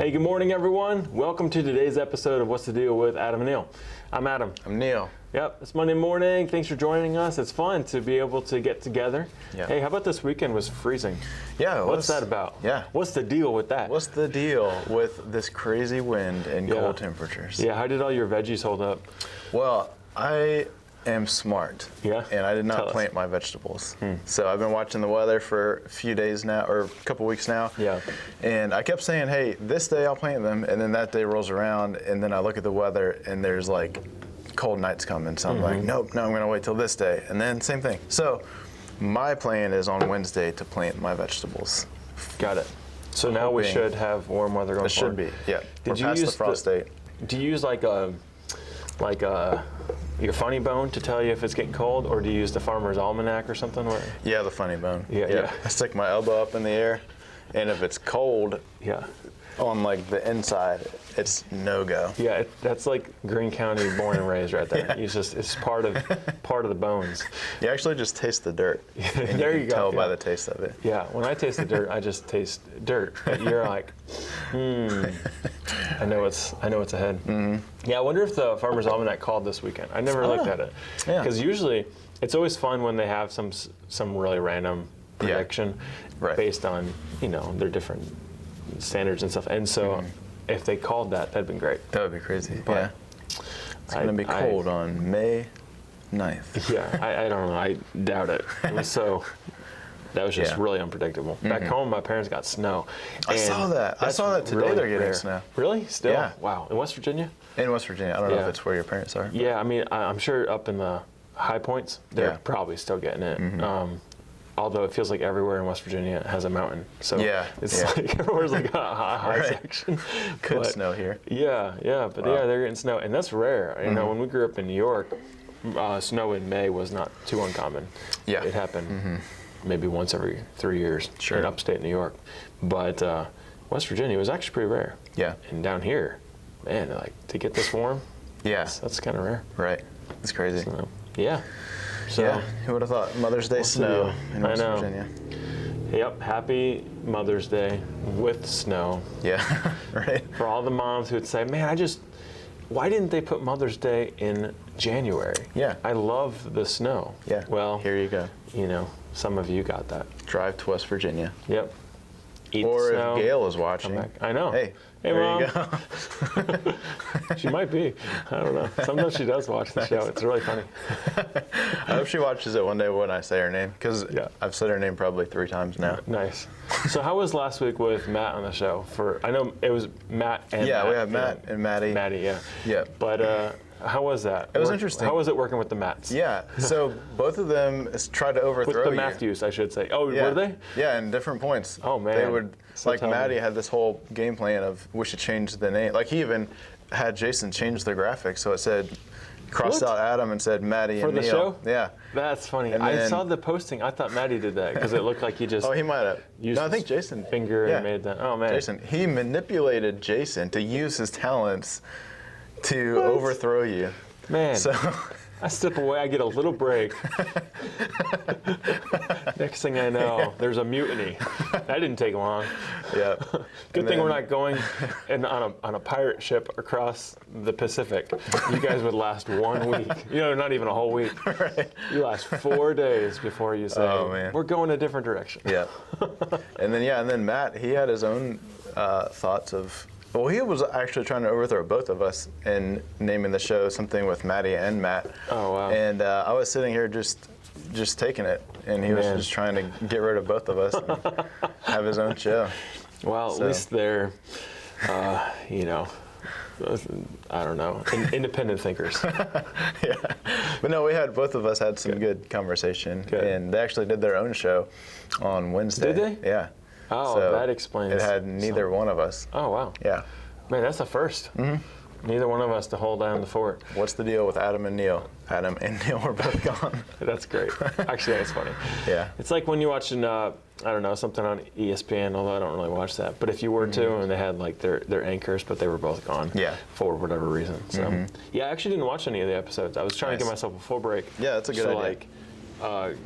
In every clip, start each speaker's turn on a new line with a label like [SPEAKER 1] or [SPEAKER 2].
[SPEAKER 1] Hey, good morning, everyone. Welcome to today's episode of What's the Deal with Adam and Neil. I'm Adam.
[SPEAKER 2] I'm Neil.
[SPEAKER 1] Yep, it's Monday morning. Thanks for joining us. It's fun to be able to get together.
[SPEAKER 2] Yeah.
[SPEAKER 1] Hey, how about this weekend was freezing?
[SPEAKER 2] Yeah.
[SPEAKER 1] What's that about?
[SPEAKER 2] Yeah.
[SPEAKER 1] What's the deal with that?
[SPEAKER 2] What's the deal with this crazy wind and cold temperatures?
[SPEAKER 1] Yeah, how did all your veggies hold up?
[SPEAKER 2] Well, I am smart.
[SPEAKER 1] Yeah?
[SPEAKER 2] And I did not
[SPEAKER 1] Tell us.
[SPEAKER 2] plant my vegetables. So I've been watching the weather for a few days now, or a couple weeks now.
[SPEAKER 1] Yeah.
[SPEAKER 2] And I kept saying, hey, this day I'll plant them. And then that day rolls around, and then I look at the weather, and there's like cold nights coming. So I'm like, nope, no, I'm going to wait till this day. And then same thing. So my plan is on Wednesday to plant my vegetables.
[SPEAKER 1] Got it. So now we should have warm weather going
[SPEAKER 2] It should
[SPEAKER 1] forward.
[SPEAKER 2] be, yeah.
[SPEAKER 1] Did
[SPEAKER 2] We're
[SPEAKER 1] you
[SPEAKER 2] past
[SPEAKER 1] use
[SPEAKER 2] the frost date.
[SPEAKER 1] Do you use like your funny bone to tell you if it's getting cold, or do you use the Farmer's Almanac or something?
[SPEAKER 2] Yeah, the funny bone.
[SPEAKER 1] Yeah.
[SPEAKER 2] I stick my elbow up in the air, and if it's cold
[SPEAKER 1] Yeah.
[SPEAKER 2] on like the inside, it's no go.
[SPEAKER 1] Yeah, that's like Greene County born and raised right there.
[SPEAKER 2] Yeah.
[SPEAKER 1] It's part of the bones.
[SPEAKER 2] You actually just taste the dirt. And
[SPEAKER 1] There
[SPEAKER 2] you
[SPEAKER 1] you
[SPEAKER 2] can
[SPEAKER 1] go,
[SPEAKER 2] tell by
[SPEAKER 1] yeah.
[SPEAKER 2] the taste of it.
[SPEAKER 1] Yeah, when I taste the dirt, I just taste dirt. But you're like, I know it's ahead. Yeah, I wonder if the Farmer's Almanac called this weekend. I never looked at it.
[SPEAKER 2] Yeah.
[SPEAKER 1] Because usually it's always fun when they have some really random prediction based on, their different standards and stuff. And so if they called that, that'd been great.
[SPEAKER 2] That would be crazy.
[SPEAKER 1] But
[SPEAKER 2] yeah. It's going to be cold on May 9th.
[SPEAKER 1] Yeah, I don't know. I doubt it. It was that was just really unpredictable. Back home, my parents got snow.
[SPEAKER 2] I saw that. I saw that today.
[SPEAKER 1] Really
[SPEAKER 2] They're getting
[SPEAKER 1] rare.
[SPEAKER 2] snow.
[SPEAKER 1] Really? Still?
[SPEAKER 2] Yeah.
[SPEAKER 1] Wow. In West Virginia?
[SPEAKER 2] In West Virginia. I don't know
[SPEAKER 1] Yeah.
[SPEAKER 2] if it's where your parents are.
[SPEAKER 1] Yeah, I mean, I'm sure up in the high points, they're
[SPEAKER 2] Yeah.
[SPEAKER 1] probably still getting it. Although it feels like everywhere in West Virginia has a mountain. So it's like everywhere's like a high section.
[SPEAKER 2] Could snow here.
[SPEAKER 1] Yeah, but they're getting snow. And that's rare. You know, when we grew up in New York, snow in May was not too uncommon.
[SPEAKER 2] Yeah.
[SPEAKER 1] It happened maybe once every 3 years
[SPEAKER 2] Sure.
[SPEAKER 1] in upstate New York. But West Virginia was actually pretty rare.
[SPEAKER 2] Yeah.
[SPEAKER 1] And down here, man, like to get this warm,
[SPEAKER 2] Yeah.
[SPEAKER 1] that's kind of rare.
[SPEAKER 2] Right. It's crazy.
[SPEAKER 1] So, yeah. So,
[SPEAKER 2] Yeah. Who would have thought Mother's Day snow in West Virginia?
[SPEAKER 1] Yep. Happy Mother's Day with snow.
[SPEAKER 2] Yeah. Right.
[SPEAKER 1] For all the moms who would say, man, why didn't they put Mother's Day in January?
[SPEAKER 2] Yeah.
[SPEAKER 1] I love the snow.
[SPEAKER 2] Yeah.
[SPEAKER 1] Well,
[SPEAKER 2] Here you go.
[SPEAKER 1] some of you got that.
[SPEAKER 2] Drive to West Virginia.
[SPEAKER 1] Yep. Eat
[SPEAKER 2] Or
[SPEAKER 1] the snow.
[SPEAKER 2] if Gail is
[SPEAKER 1] Come
[SPEAKER 2] watching.
[SPEAKER 1] back. I know.
[SPEAKER 2] Hey,
[SPEAKER 1] Hey,
[SPEAKER 2] there
[SPEAKER 1] Mom.
[SPEAKER 2] you go.
[SPEAKER 1] She might be. I don't know. Sometimes she does watch the show. It's really funny.
[SPEAKER 2] I hope she watches it one day when I say her name, because
[SPEAKER 1] Yeah.
[SPEAKER 2] I've said her name probably 3 times now.
[SPEAKER 1] Nice. So how was last week with Matt on the show? I know it was Matt and
[SPEAKER 2] Yeah,
[SPEAKER 1] Matt,
[SPEAKER 2] we have Matt and Maddie.
[SPEAKER 1] Maddie, yeah.
[SPEAKER 2] Yeah.
[SPEAKER 1] But how was that?
[SPEAKER 2] It was interesting.
[SPEAKER 1] How was it working with the Matts?
[SPEAKER 2] Yeah, so both of them tried to overthrow
[SPEAKER 1] With the
[SPEAKER 2] you.
[SPEAKER 1] Matthews, I should say. Oh,
[SPEAKER 2] Yeah.
[SPEAKER 1] were they?
[SPEAKER 2] Yeah, in different points.
[SPEAKER 1] Oh, man.
[SPEAKER 2] They would,
[SPEAKER 1] So
[SPEAKER 2] like
[SPEAKER 1] tell me.
[SPEAKER 2] Maddie had this whole game plan of we should change the name. Like he even had Jason change the graphics so it said, crossed
[SPEAKER 1] What?
[SPEAKER 2] out Adam and said Maddie
[SPEAKER 1] For
[SPEAKER 2] and
[SPEAKER 1] the
[SPEAKER 2] Neil.
[SPEAKER 1] show?
[SPEAKER 2] Yeah.
[SPEAKER 1] That's funny.
[SPEAKER 2] And
[SPEAKER 1] I
[SPEAKER 2] then-
[SPEAKER 1] saw the posting. I thought Maddie did that because it looked like he just
[SPEAKER 2] Oh, he might have.
[SPEAKER 1] used
[SPEAKER 2] No, I think
[SPEAKER 1] his
[SPEAKER 2] Jason.
[SPEAKER 1] finger
[SPEAKER 2] Yeah.
[SPEAKER 1] and made that. Oh, man.
[SPEAKER 2] Jason. He manipulated Jason to use his talents to overthrow you.
[SPEAKER 1] Man,
[SPEAKER 2] So
[SPEAKER 1] I step away, I get a little break. Next thing I know, there's a mutiny. That didn't take long.
[SPEAKER 2] yeah.
[SPEAKER 1] Good thing we're not going on a pirate ship across the Pacific. You guys would last 1 week. Not even a whole week.
[SPEAKER 2] Right.
[SPEAKER 1] You last 4 days before you say,
[SPEAKER 2] Oh, man.
[SPEAKER 1] we're going a different direction.
[SPEAKER 2] Yeah. And then Matt, he had his own thoughts of. Well, he was actually trying to overthrow both of us and naming the show something with Maddie and Matt.
[SPEAKER 1] Oh, wow.
[SPEAKER 2] And I was sitting here just taking it, and he was
[SPEAKER 1] Man.
[SPEAKER 2] just trying to get rid of both of us and have his own show.
[SPEAKER 1] Well, at
[SPEAKER 2] So.
[SPEAKER 1] least they're, I don't know, independent thinkers.
[SPEAKER 2] Yeah. But no, both of us had some good conversation,
[SPEAKER 1] Good.
[SPEAKER 2] and they actually did their own show on Wednesday.
[SPEAKER 1] Did they?
[SPEAKER 2] Yeah.
[SPEAKER 1] Oh,
[SPEAKER 2] So
[SPEAKER 1] that explains.
[SPEAKER 2] It had neither one of us.
[SPEAKER 1] Oh, wow.
[SPEAKER 2] Yeah.
[SPEAKER 1] Man, that's a first. Neither one of us to hold down the fort.
[SPEAKER 2] What's the deal with Adam and Neil? Adam and Neil were both gone.
[SPEAKER 1] That's great. Actually, that's funny.
[SPEAKER 2] Yeah.
[SPEAKER 1] It's like when you watch something on ESPN, although I don't really watch that. But if you were to, and they had like their anchors, but they were both gone.
[SPEAKER 2] Yeah.
[SPEAKER 1] For whatever reason. So yeah, I actually didn't watch any of the episodes. I was trying to give
[SPEAKER 2] Nice.
[SPEAKER 1] myself a full break.
[SPEAKER 2] Yeah, that's a good idea.
[SPEAKER 1] Like,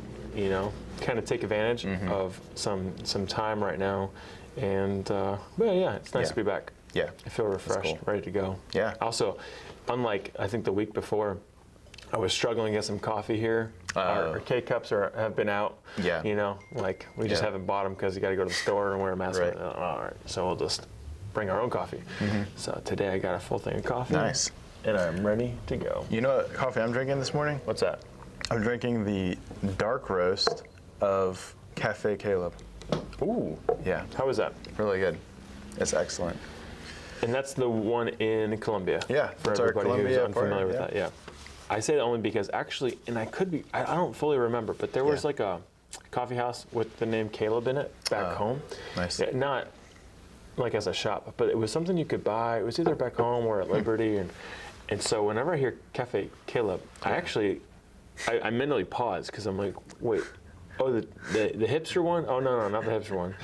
[SPEAKER 1] kind of take advantage of some time right now. And but yeah, it's nice to be back.
[SPEAKER 2] Yeah.
[SPEAKER 1] I feel refreshed,
[SPEAKER 2] cool.
[SPEAKER 1] ready to go.
[SPEAKER 2] Yeah.
[SPEAKER 1] Also, unlike I think the week before, I was struggling to get some coffee here. Our K-cups have been out.
[SPEAKER 2] Yeah.
[SPEAKER 1] You know, like we just haven't bought them because you got to go to the store and wear a mask.
[SPEAKER 2] Right.
[SPEAKER 1] All right. So we'll just bring our own coffee. So today I got a full thing of coffee.
[SPEAKER 2] Nice.
[SPEAKER 1] And I'm ready to go.
[SPEAKER 2] You know what coffee I'm drinking this morning?
[SPEAKER 1] What's that?
[SPEAKER 2] I'm drinking the dark roast of Cafe Caleb.
[SPEAKER 1] Ooh.
[SPEAKER 2] Yeah.
[SPEAKER 1] How is that?
[SPEAKER 2] Really good. It's excellent.
[SPEAKER 1] And that's the one in Columbia.
[SPEAKER 2] Yeah.
[SPEAKER 1] For
[SPEAKER 2] that's our
[SPEAKER 1] everybody who's
[SPEAKER 2] Columbia
[SPEAKER 1] unfamiliar
[SPEAKER 2] partner,
[SPEAKER 1] with that. Yeah. I say that only because actually, and I don't fully remember, but there was like a coffee house with the name Caleb in it back home.
[SPEAKER 2] Nice.
[SPEAKER 1] Yeah, not like as a shop, but it was something you could buy. It was either back home or at Liberty. And so whenever I hear Cafe Caleb, I mentally pause because I'm like, wait, oh, the hipster one? Oh, no, not the hipster one.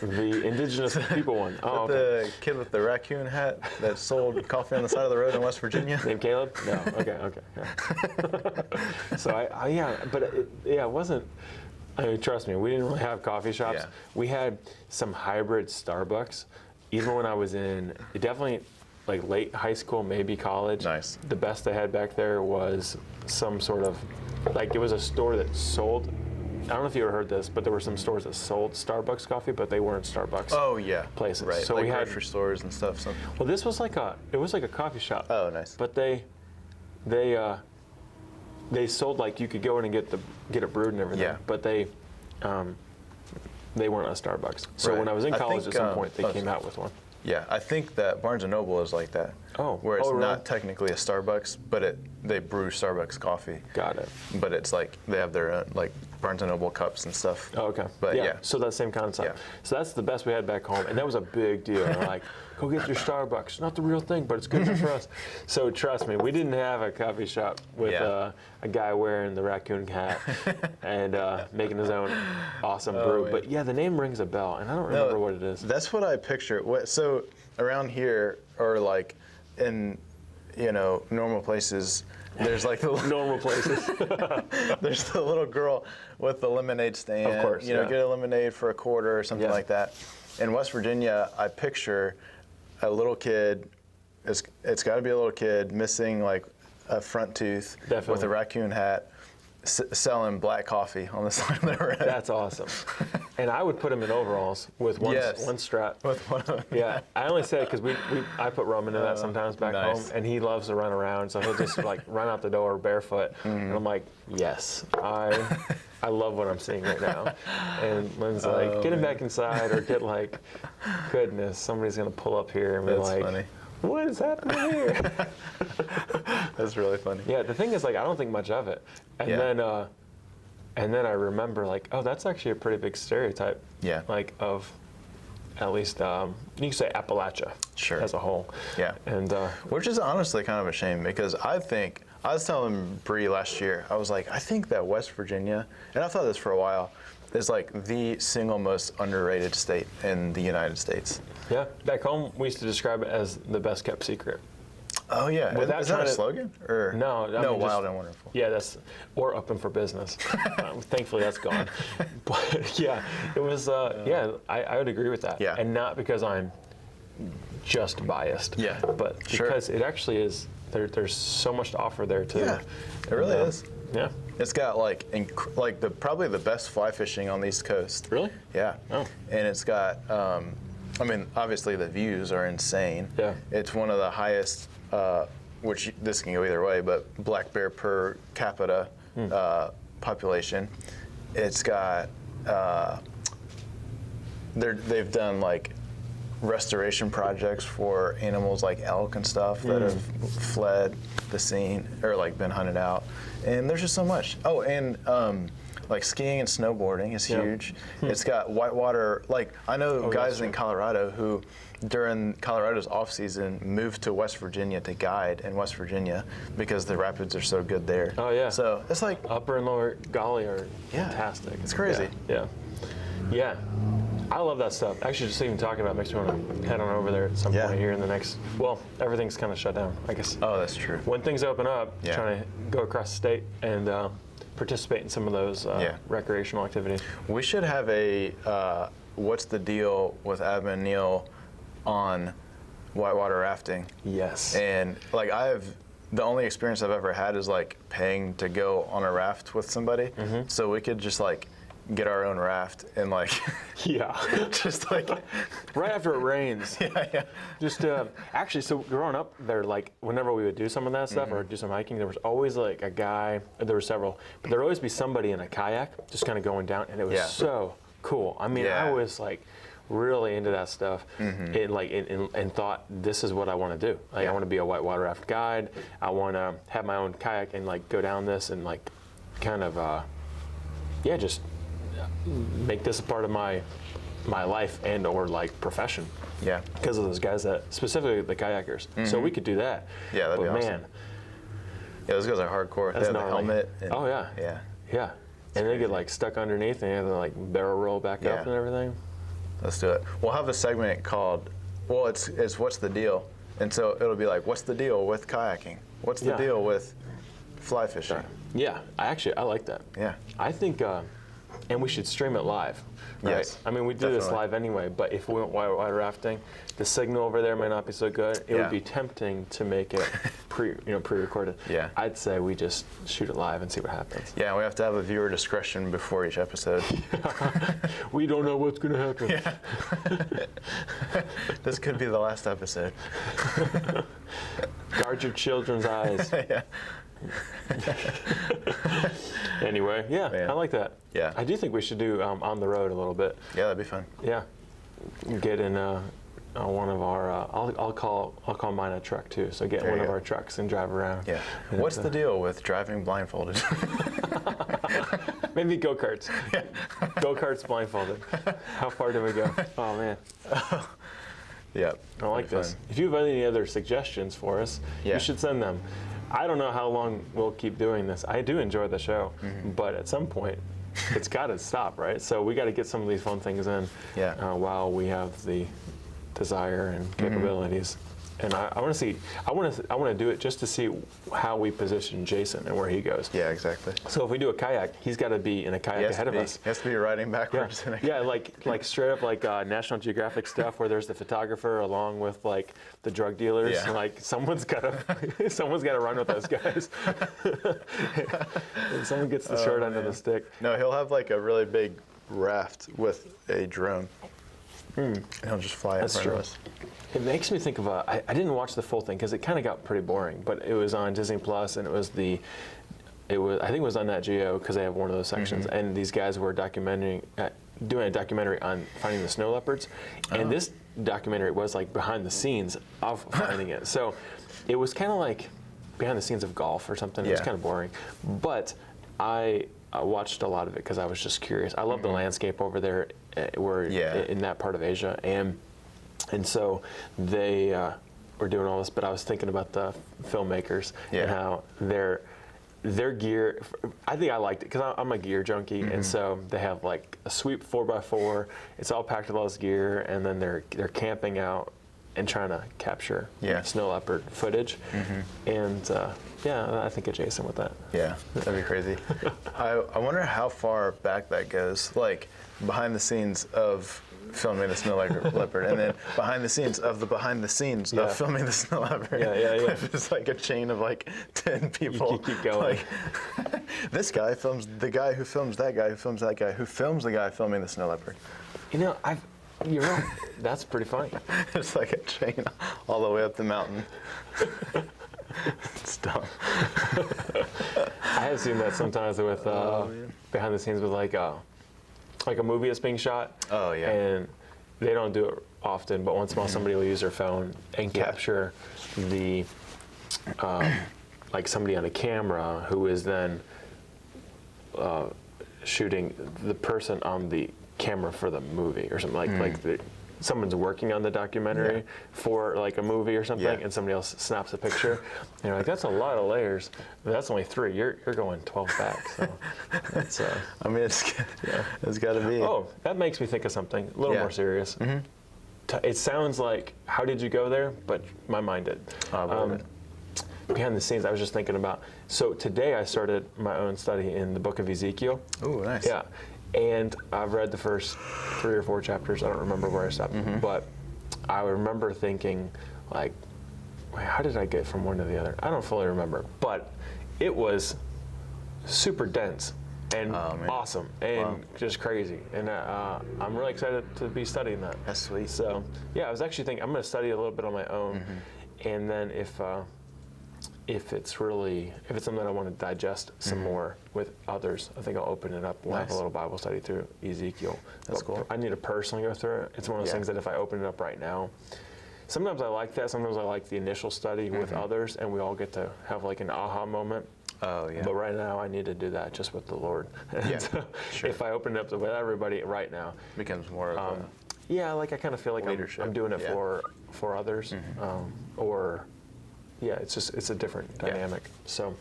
[SPEAKER 1] The indigenous people one. Oh, okay.
[SPEAKER 2] The kid with the raccoon hat that sold coffee on the side of the road in West Virginia?
[SPEAKER 1] Named Caleb? No. Okay. Yeah. So it wasn't. I mean, trust me, we didn't really have coffee shops.
[SPEAKER 2] Yeah.
[SPEAKER 1] We had some hybrid Starbucks. Even when I was in definitely like late high school, maybe college.
[SPEAKER 2] Nice.
[SPEAKER 1] The best I had back there was some sort of like it was a store that sold. I don't know if you ever heard this, but there were some stores that sold Starbucks coffee, but they weren't Starbucks.
[SPEAKER 2] Oh yeah,
[SPEAKER 1] places.
[SPEAKER 2] Right,
[SPEAKER 1] So
[SPEAKER 2] like
[SPEAKER 1] we had
[SPEAKER 2] grocery stores and stuff. So.
[SPEAKER 1] Well, this was like it was like a coffee shop.
[SPEAKER 2] Oh, nice.
[SPEAKER 1] But they sold like you could go in and get it brewed and everything.
[SPEAKER 2] Yeah.
[SPEAKER 1] But they weren't a Starbucks. So
[SPEAKER 2] Right.
[SPEAKER 1] when I was in
[SPEAKER 2] I
[SPEAKER 1] college,
[SPEAKER 2] think,
[SPEAKER 1] at some point they came out with one.
[SPEAKER 2] Yeah, I think that Barnes & Noble is like that.
[SPEAKER 1] Oh.
[SPEAKER 2] Where it's
[SPEAKER 1] really?
[SPEAKER 2] not technically a Starbucks, but they brew Starbucks coffee.
[SPEAKER 1] Got it.
[SPEAKER 2] But it's like they have their own, like Barnes & Noble cups and stuff.
[SPEAKER 1] Oh, okay.
[SPEAKER 2] But yeah.
[SPEAKER 1] So that same concept.
[SPEAKER 2] Yeah.
[SPEAKER 1] So that's the best we had back home, and that was a big deal. They're like, go get your Starbucks. Not the real thing, but it's good enough for us. So trust me, we didn't have a coffee shop with a guy wearing the raccoon hat and making his own awesome brew.
[SPEAKER 2] man.
[SPEAKER 1] But yeah, the name rings a bell, and I don't remember what it is.
[SPEAKER 2] That's what I picture. So around here, or like in, normal places, there's like the
[SPEAKER 1] Normal places.
[SPEAKER 2] there's the little girl with the lemonade stand.
[SPEAKER 1] Of course,
[SPEAKER 2] get a lemonade for $1 or something
[SPEAKER 1] Yeah.
[SPEAKER 2] like that. In West Virginia, I picture a little kid. It's got to be a little kid missing like a front tooth
[SPEAKER 1] Definitely.
[SPEAKER 2] with a raccoon hat, selling black coffee on the side of the road.
[SPEAKER 1] That's awesome. And I would put him in overalls with one strap.
[SPEAKER 2] With one.
[SPEAKER 1] Yeah, I only say it because I put Roman in that sometimes back
[SPEAKER 2] nice.
[SPEAKER 1] home, and he loves to run around, so he'll just like run out the door barefoot, and I'm like, yes, I love what I'm seeing right now. And Lynn's like, get him back inside, or get like, goodness, somebody's gonna pull up here and be
[SPEAKER 2] That's
[SPEAKER 1] like,
[SPEAKER 2] funny.
[SPEAKER 1] what is happening here?
[SPEAKER 2] That's really funny.
[SPEAKER 1] Yeah, the thing is, like, I don't think much of it, and then I remember like, oh, that's actually a pretty big stereotype.
[SPEAKER 2] Yeah.
[SPEAKER 1] Like of, at least you can say Appalachia.
[SPEAKER 2] Sure.
[SPEAKER 1] As a whole.
[SPEAKER 2] Yeah.
[SPEAKER 1] And
[SPEAKER 2] Which is honestly kind of a shame, because I was telling Bree last year, I was like, I think that West Virginia, and I've thought this for a while, is like the single most underrated state in the United States.
[SPEAKER 1] yeah, back home we used to describe it as the best kept secret.
[SPEAKER 2] Oh yeah,
[SPEAKER 1] Without
[SPEAKER 2] is that
[SPEAKER 1] trying
[SPEAKER 2] a
[SPEAKER 1] to-
[SPEAKER 2] slogan? Or
[SPEAKER 1] No, I mean,
[SPEAKER 2] Wild
[SPEAKER 1] just-
[SPEAKER 2] and Wonderful.
[SPEAKER 1] Yeah, or open for business. Thankfully, that's gone. But yeah, it was. I would agree with that.
[SPEAKER 2] Yeah.
[SPEAKER 1] And not because I'm just biased.
[SPEAKER 2] Yeah,
[SPEAKER 1] But
[SPEAKER 2] sure.
[SPEAKER 1] because it actually is. There's so much to offer there too.
[SPEAKER 2] Yeah, it really is.
[SPEAKER 1] Yeah.
[SPEAKER 2] It's got like probably the best fly fishing on the East Coast.
[SPEAKER 1] Really?
[SPEAKER 2] Yeah.
[SPEAKER 1] Oh.
[SPEAKER 2] And it's got, I mean, obviously the views are insane.
[SPEAKER 1] Yeah.
[SPEAKER 2] It's one of the highest, which this can go either way, but black bear per capita population. It's got, they've done like restoration projects for animals like elk and stuff that have fled the scene or like been hunted out. And there's just so much. Oh, and like skiing and snowboarding is huge. It's got whitewater, like I know guys in Colorado who during Colorado's off season moved to West Virginia to guide in West Virginia because the rapids are so good there.
[SPEAKER 1] Oh yeah.
[SPEAKER 2] So it's like
[SPEAKER 1] Upper and Lower Golly are
[SPEAKER 2] Yeah.
[SPEAKER 1] fantastic.
[SPEAKER 2] It's crazy.
[SPEAKER 1] Yeah. I love that stuff. Actually, just even talking about it makes me want to head on over there at some point here in the next. Well, everything's kind of shut down, I guess.
[SPEAKER 2] Oh, that's true.
[SPEAKER 1] When things open up, trying to go across the state and participate in some of those recreational activities.
[SPEAKER 2] We should have a what's the deal with Ab and Neil on whitewater rafting.
[SPEAKER 1] Yes.
[SPEAKER 2] And like the only experience I've ever had is like paying to go on a raft with somebody. So we could just like get our own raft and like
[SPEAKER 1] Yeah.
[SPEAKER 2] just like
[SPEAKER 1] Right after it rains.
[SPEAKER 2] yeah.
[SPEAKER 1] Just actually, so growing up, there like whenever we would do some of that stuff or do some hiking, there was always like a guy. There were several, but there would always be somebody in a kayak just kind of going down, and it was so cool. I mean, I was like really into that stuff, and thought this is what I want to do. Like I want to be a whitewater raft guide. I want to have my own kayak and like go down this and like kind of just make this a part of my life and or like profession.
[SPEAKER 2] Yeah.
[SPEAKER 1] Because of those guys that specifically the kayakers. So we could do that.
[SPEAKER 2] Yeah, that'd be awesome.
[SPEAKER 1] Man,
[SPEAKER 2] Yeah, those guys are hardcore. They have the helmet. And,
[SPEAKER 1] oh yeah.
[SPEAKER 2] Yeah.
[SPEAKER 1] Yeah. And they get like stuck underneath and they have to like barrel roll back up and everything.
[SPEAKER 2] Let's do it. We'll have a segment called, well, it's What's the Deal? And so it'll be like, what's the deal with kayaking? What's the deal with fly fishing?
[SPEAKER 1] Yeah, I like that.
[SPEAKER 2] Yeah.
[SPEAKER 1] I think, and we should stream it live. Right?
[SPEAKER 2] Yes,
[SPEAKER 1] I mean, we do this
[SPEAKER 2] definitely.
[SPEAKER 1] live anyway, but if we went whitewater rafting, the signal over there might not be so good. It would be tempting to make it pre-recorded.
[SPEAKER 2] Yeah.
[SPEAKER 1] I'd say we just shoot it live and see what happens.
[SPEAKER 2] Yeah, we have to have a viewer discretion before each episode.
[SPEAKER 1] We don't know what's going to happen.
[SPEAKER 2] Yeah. This could be the last episode.
[SPEAKER 1] Guard your children's eyes.
[SPEAKER 2] Yeah.
[SPEAKER 1] Anyway,
[SPEAKER 2] Man.
[SPEAKER 1] I like that.
[SPEAKER 2] Yeah.
[SPEAKER 1] I do think we should do on the road a little bit.
[SPEAKER 2] Yeah, that'd be fun.
[SPEAKER 1] Yeah. Get in one of our. I'll call mine a truck too. So get
[SPEAKER 2] There
[SPEAKER 1] one
[SPEAKER 2] you
[SPEAKER 1] of
[SPEAKER 2] go.
[SPEAKER 1] our trucks and drive around.
[SPEAKER 2] Yeah.
[SPEAKER 1] And
[SPEAKER 2] What's the deal with driving blindfolded?
[SPEAKER 1] Maybe go-karts. Go-karts blindfolded. How far do we go? Oh man.
[SPEAKER 2] Yeah.
[SPEAKER 1] I like this. If you have any other suggestions for us, you should send them. I don't know how long we'll keep doing this. I do enjoy the show, but at some point, it's got to stop, right? So we got to get some of these fun things in while we have the desire and capabilities. And I want to see. I want to do it just to see how we position Jason and where he goes.
[SPEAKER 2] Yeah, exactly.
[SPEAKER 1] So if we do a kayak, he's got to be in a kayak ahead of us.
[SPEAKER 2] He has to be riding backwards.
[SPEAKER 1] Yeah, like straight up like National Geographic stuff where there's the photographer along with like the drug dealers.
[SPEAKER 2] Yeah.
[SPEAKER 1] Like someone's got to run with those guys. And someone gets the short end of the stick.
[SPEAKER 2] No, he'll have like a really big raft with a drone. And he'll just fly in front of us.
[SPEAKER 1] It makes me think of I didn't watch the full thing because it kind of got pretty boring, but it was on Disney Plus and it was I think it was on Nat Geo because they have one of those sections, and these guys were doing a documentary on finding the snow leopards, and this documentary was like behind the scenes of finding it. So it was kind of like behind the scenes of golf or something. It was kind of boring, but I watched a lot of it because I was just curious. I love the landscape over there, in that part of Asia, and so they were doing all this. But I was thinking about the filmmakers and how their gear. I think I liked it because I'm a gear junkie, and so they have like a sweep 4x4. It's all packed with all this gear, and then they're camping out and trying to capture snow leopard footage. And I think of Jason with that.
[SPEAKER 2] Yeah, that'd be crazy. I wonder how far back that goes, like behind the scenes of filming the snow leopard, and then behind the scenes of filming the snow leopard.
[SPEAKER 1] Yeah.
[SPEAKER 2] If it's like a chain of like 10 people.
[SPEAKER 1] You keep going.
[SPEAKER 2] Like, this guy films the guy who films that guy who films that guy who films the guy filming the snow leopard.
[SPEAKER 1] You're right. That's pretty funny.
[SPEAKER 2] It's like a chain all the way up the mountain. It's dumb.
[SPEAKER 1] I have seen that sometimes with behind the scenes with like a movie that's being shot.
[SPEAKER 2] Oh yeah.
[SPEAKER 1] And they don't do it often, but once in a while somebody will use their phone and capture the like somebody on a camera who is then shooting the person on the camera for the movie or something someone's working on the documentary for like a movie or something, and somebody else snaps a picture. And you're like, that's a lot of layers. But that's only 3. You're going 12 back. So that's.
[SPEAKER 2] I mean, it's got to be.
[SPEAKER 1] Oh, that makes me think of something a little more serious. It sounds like how did you go there, but my mind did. Behind the scenes, I was just thinking about. So today I started my own study in the book of Ezekiel.
[SPEAKER 2] Oh, nice.
[SPEAKER 1] Yeah. And I've read the first 3 or 4 chapters. I don't remember where I stopped. But I remember thinking, like, wait, how did I get from one to the other? I don't fully remember, but it was super dense and awesome and just crazy. And I'm really excited to be studying that.
[SPEAKER 2] That's sweet.
[SPEAKER 1] So yeah, I was actually thinking I'm going to study a little bit on my own, and then if it's something I want to digest some more with others, I think I'll open it up. We'll have a little Bible study through Ezekiel.
[SPEAKER 2] That's cool.
[SPEAKER 1] I need to personally go through it. It's one of those things that if I open it up right now, sometimes I like that. Sometimes I like the initial study with others, and we all get to have like an aha moment.
[SPEAKER 2] Oh, yeah.
[SPEAKER 1] But right now, I need to do that just with the Lord.
[SPEAKER 2] Yeah,
[SPEAKER 1] So
[SPEAKER 2] sure.
[SPEAKER 1] if I open it up with everybody right now,
[SPEAKER 2] Becomes more of a
[SPEAKER 1] yeah, like I kind of feel like
[SPEAKER 2] leadership.
[SPEAKER 1] I'm doing it
[SPEAKER 2] Yeah.
[SPEAKER 1] for others, or yeah, it's a different dynamic. So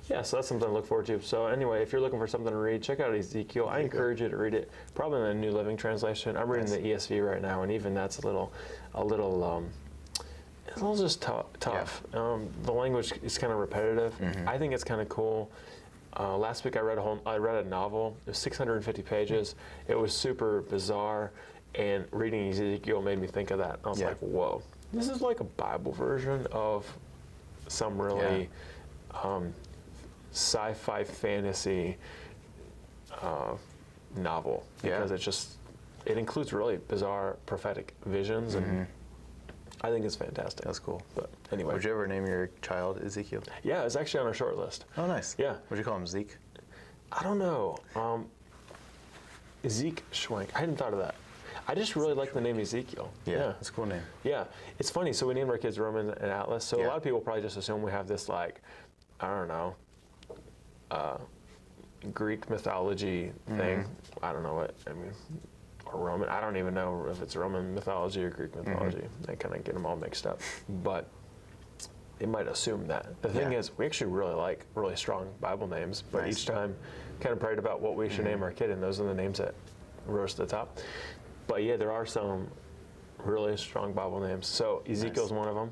[SPEAKER 1] yeah, so that's something to look forward to. So anyway, if you're looking for something to read, check out Ezekiel. I encourage you to read it, probably in the New Living Translation. I'm reading the ESV right now, and even that's a little it's a little just tough. The language is kind of repetitive. I think it's kind of cool. Last week I read a novel. It was 650 pages. It was super bizarre, and reading Ezekiel made me think of that. I was like, whoa, this is like a Bible version of some really sci-fi fantasy novel, because it includes really bizarre prophetic visions, and I think it's fantastic.
[SPEAKER 2] That's cool.
[SPEAKER 1] But anyway,
[SPEAKER 2] Would you ever name your child Ezekiel?
[SPEAKER 1] yeah, it's actually on our short list.
[SPEAKER 2] Oh, nice.
[SPEAKER 1] Yeah.
[SPEAKER 2] Would you call him Zeke?
[SPEAKER 1] I don't know. Zeke Schwenk. I hadn't thought of that. I just really like the name Ezekiel.
[SPEAKER 2] Yeah, that's a cool name.
[SPEAKER 1] Yeah, it's funny. So we named our kids Roman and Atlas. So a lot of people probably just assume we have this, like, I don't know, Greek mythology thing. I don't know what I mean, or Roman. I don't even know if it's Roman mythology or Greek mythology. They kind of get them all mixed up. But they might assume that. The thing is, we actually really like really strong Bible names. But each time, kind of prayed about what we should name our kid, and those are the names that rose to the top. But yeah, there are some really strong Bible names. So Ezekiel's one of them.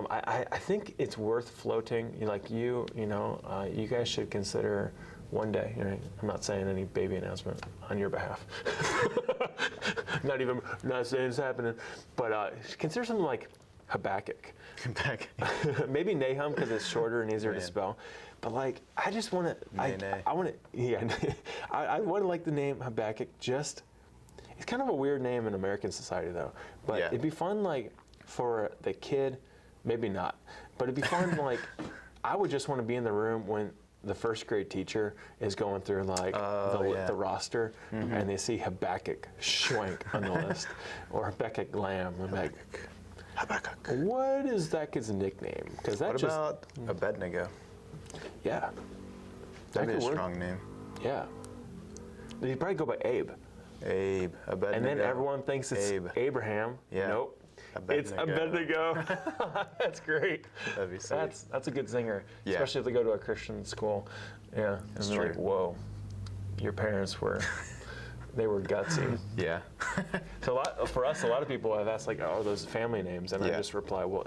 [SPEAKER 1] I think it's worth floating. You guys should consider one day. I'm not saying any baby announcement on your behalf. Not saying it's happening, but consider something like Habakkuk. Maybe Nahum, because it's shorter and easier to spell. But like, I just want to. I want to. Yeah, I want to like the name Habakkuk. Just. It's kind of a weird name in American society, though. But it'd be fun, like, for the kid. Maybe not. But it'd be fun, like, I would just want to be in the room when the first grade teacher is going through, like, the roster, and they see Habakkuk Schwenk on the list, or Habakkuk Lamb.
[SPEAKER 2] Habakkuk.
[SPEAKER 1] What is that kid's nickname? Because that
[SPEAKER 2] What about Abednego?
[SPEAKER 1] Yeah.
[SPEAKER 2] That'd be a strong name.
[SPEAKER 1] Yeah. He'd probably go by Abe.
[SPEAKER 2] Abednego.
[SPEAKER 1] And then everyone thinks it's Abraham.
[SPEAKER 2] Yeah.
[SPEAKER 1] Nope.
[SPEAKER 2] Abednego.
[SPEAKER 1] It's Abednego. That's great.
[SPEAKER 2] That'd be sweet.
[SPEAKER 1] That's a good zinger, especially if they go to a Christian school. Yeah.
[SPEAKER 2] That's
[SPEAKER 1] and they're like, whoa, your parents were, they were gutsy.
[SPEAKER 2] Yeah.
[SPEAKER 1] So for us, a lot of people have asked, like, oh, those family names, and I just reply, well,